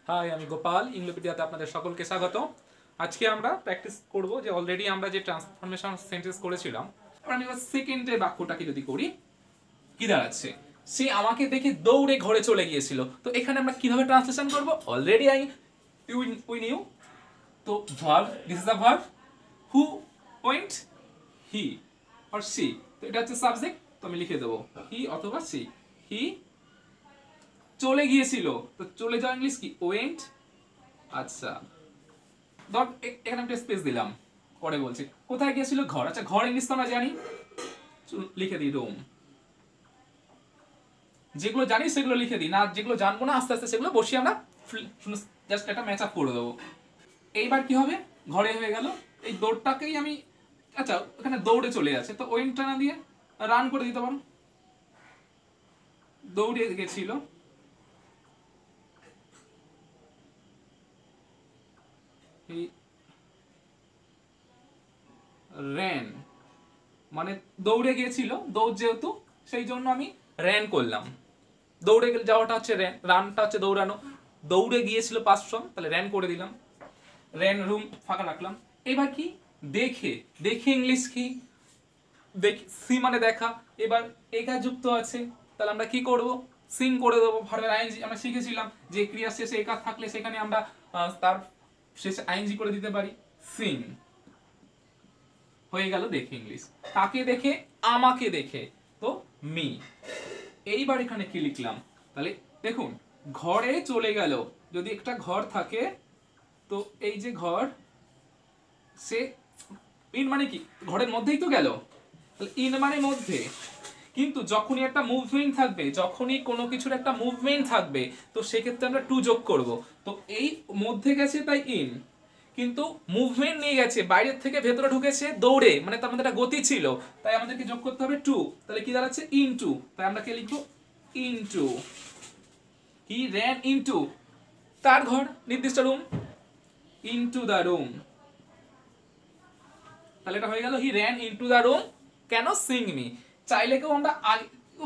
High, আমি গোপাল। ইংলোপিডিয়াতে আপনাদের সকলকে স্বাগত। আজকে আমরা প্র্যাকটিস করব যে অলরেডি আমরা যে ট্রান্সফরমেশন সেন্টেন্স করেছিলাম, এবার আমি সেকেন্ডের বাক্যটাকে যদি করি, কি দাঁড়াচ্ছে? সে আমাকে দেখে দৌড়ে ঘরে চলে গিয়েছিল। তো এখানে আমরা কিভাবে ট্রান্সলেশন করব? Already we knew. তো verb, this is the verb. Who went, he or she. তো এটা হচ্ছে সাবজেক্ট, তো আমি লিখে দেবো হি অথবা সি। হি চলে গিয়েছিল, তো চলে যাওয়া ইংলিশ কি? ওয়েন্ট। আচ্ছা, ধর এখানে একটা স্পেস দিলাম, পরে বলছি কোথায় গিয়েছিল? ঘর। আচ্ছা, ঘর ইংলিশ তো আমরা জানি, লিখে দিই রুম। যেগুলো জানি সেগুলো লিখে দিই, না যেগুলো জানবো না আস্তে আস্তে সেগুলো বসিয়ে আমরা জাস্ট একটা ম্যাচ আপ করে দেবো। এইবার কি হবে? ঘরে হয়ে গেল। এই দৌড়টাকেই আমি, আচ্ছা ওখানে দৌড়ে চলে যাচ্ছে, তো ওয়েন্টটা না দিয়ে রান করে দিতে পারো। দৌড়ে গেছিল, র্যান, মানে দৌড়ে গিয়েছিল, দৌড় যেহেতু সেই জন্য আমি র্যান করলাম। দৌড়ে যাওয়াটা হচ্ছে র্যান, রানটা হচ্ছে দৌড়ানো। দৌড়ে গিয়েছিল পাস্ট ফর্ম, তাহলে র্যান করে দিলাম। র্যান রুম ফাঁকা রাখলাম। এবার কি? দেখে। দেখে ইংলিশ কি? সি মানে দেখা। এবার একা যুক্ত আছে, তাহলে আমরা কি করব? সিং করে দেবো। ভার্বের আইএনজি আমরা শিখেছিলাম যে ক্রিয়া শেষে একা থাকলে সেখানে আমরা তার শেষে আইএনজি করে দিতে পারি। সিং হয়ে গেল দেখে ইংলিশ। তাকে দেখে, আমাকে দেখে, তো মি। এইবার এখানে কি লিখলাম? তাহলে দেখুন, ঘরে চলে গেল। যদি একটা ঘর থাকে, তো এই যে ঘর, সে ইন মানে কি? ঘরের মধ্যেই তো গেল, তাহলে ইন মানে মধ্যে। কিন্তু যখনই একটা মুভমেন্ট থাকবে, যখনই কোনো কিছুর একটা মুভমেন্ট থাকবে, তো সেক্ষেত্রে আমরা টু যোগ করব। তো এই মধ্যে গেছে তাই ইন, কিন্তু মুভমেন্ট নিয়ে গেছে, বাইরের থেকে ভেতরে ঢুকেছে দৌড়ে, মানে তার মধ্যে একটা গতি ছিল, তাই আমাদেরকে যোগ করতে হবে টু। তাহলে কি দাঁড়াচ্ছে? ইনটু। তাই আমরা কে লিখবো? ইনটু। হি র্যান ইনটু তার ঘর, নির্দিষ্ট রুম, ইনটু দ্য রুম। তাহলে এটা হয়ে গেল he ran into the room. কেন? সিং মি। চাইলে কেউ আমরা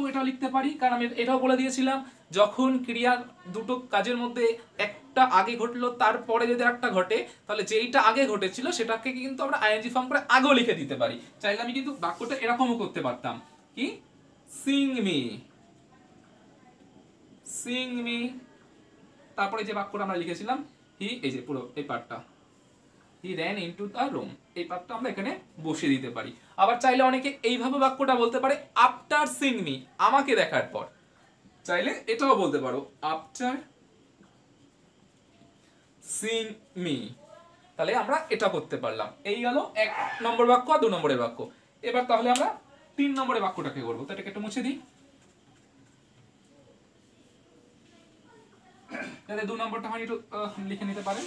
এটা লিখতে পারি, কারণ আমি এটাও বলে দিয়েছিলাম, যখন ক্রিয়ার দুটো কাজের মধ্যে একটা আগে ঘটলো, তারপরে যদি একটা ঘটে, তাহলে যেইটা আগে ঘটেছিল সেটাকে কিন্তু আমরা আইএনজি ফর্ম করে আগেও লিখে দিতে পারি। চাইলে আমি কিন্তু বাক্যটা এরকমও করতে পারতাম, কি? Singh me, Singh me. তারপরে যে বাক্যটা আমরা লিখেছিলাম, হি, এই যে পুরো এই পার্টটা, he ran into the room, এই পার্টটা আমরা এখানে বসিয়ে দিতে পারি। আবার চাইলে অনেকে এইভাবে বাক্যটা বলতে পারে, আফটার সিং মি, আমাকে দেখার পর। চাইলে এটাও বলতে পারো, আফটার সিং মি। তাহলে আমরা এটা করতে পারলাম। এই গেল 1 নম্বর বাক্য আর 2 নম্বরের বাক্য। এবার তাহলে আমরা 3 নম্বরের বাক্যটাকে করবো। তো এটাকে একটু মুছে দিই, যাতে 2 নম্বরটা হয় একটু লিখে নিতে পারেন।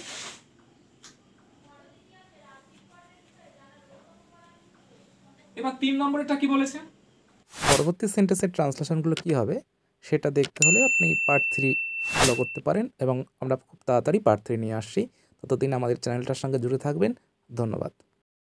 এবার 3 নম্বরেরটা কি বলেছে? পরবর্তী সেন্টেন্সের ট্রান্সলেশনগুলো কী হবে সেটা দেখতে হলে আপনি পার্ট 3 ফলো করতে পারেন, এবং আমরা খুব তাড়াতাড়ি পার্ট 3 নিয়ে আসছি। ততদিন আমাদের চ্যানেলটার সঙ্গে জুড়ে থাকবেন। ধন্যবাদ।